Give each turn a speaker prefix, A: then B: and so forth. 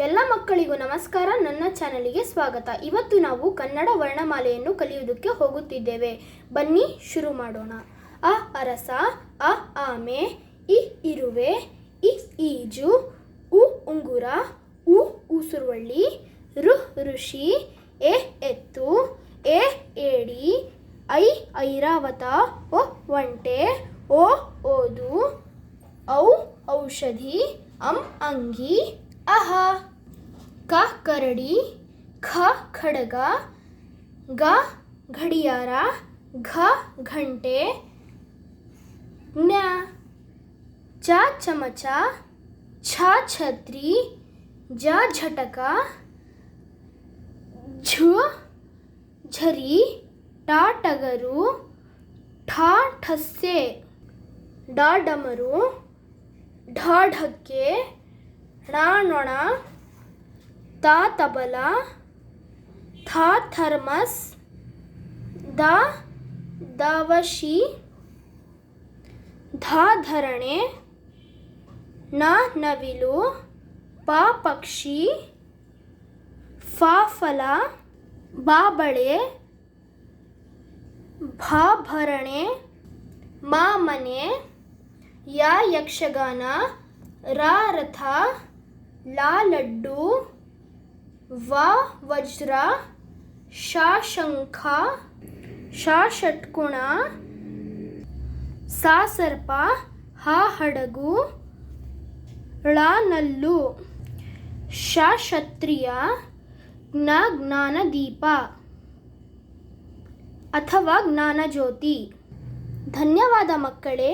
A: ಎಲ್ಲ ಮಕ್ಕಳಿಗೂ ನಮಸ್ಕಾರ. ನನ್ನ ಚಾನಲಿಗೆ ಸ್ವಾಗತ. ಇವತ್ತು ನಾವು ಕನ್ನಡ ವರ್ಣಮಾಲೆಯನ್ನು ಕಲಿಯುವುದಕ್ಕೆ ಹೋಗುತ್ತಿದ್ದೇವೆ. ಬನ್ನಿ ಶುರು ಮಾಡೋಣ. ಅ ಅರಸ, ಅ ಆಮೆ, ಇ ಇರುವೆ, ಇ ಈಜು, ಉ ಉಂಗುರ, ಉ ಉಸುರುವಳ್ಳಿ, ಋ ಋಷಿ, ಎ ಎತ್ತು, ಎ ಏಡಿ, ಐ ಐರಾವತ, ಒ ಒಂಟೆ, ಓ ಓದು, ಔ ಔಷಧಿ, ಅಂ ಅಂಗಿ, ಅಹ ಕ ಕರಡಿ, ಖ ಖಡ್ಗ, ಗ ಗಡಿಯಾರ, ಘ ಘಂಟೆ, ಜ್ಞ ಚ ಚಮಚ, ಛ ಛತ್ರಿ, ಜ ಝಟಕ, ಝ ಝರಿ, ಟ ಟಗರು, ಠ ಠಸ್ಸೆ, ಡ ಡಮರು, ಢ ಢಕ್ಕೆ, ಣ ನೊಣ, ತ ತಬಲ, ಥ ಥರ್ಮಸ್, ದ ದವಶಿ, ಧ ಧರಣೆ, ನ ನವಿಲು, ಪ ಪಕ್ಷಿ, ಫ ಫಲ, ಬ ಬಳೆ, ಭ ಭರಣೆ, ಮ ಮನೆ, ಯ ಯಕ್ಷಗಾನ, ರ ರಥ, ಲ ಲಡ್ಡು, ವ ವಜ್ರ, ಶ ಶಂಖ, ಷ ಷಟ್ಕೋಣ, ಸ ಸರ್ಪ, ಹ ಹಡಗು, ಳ ನಲ್ಲು, ಶ ಕ್ಷತ್ರಿಯ, ಜ್ಞ ಜ್ಞಾನದೀಪ ಅಥವಾ ಜ್ಞಾನಜ್ಯೋತಿ. ಧನ್ಯವಾದ ಮಕ್ಕಳೇ.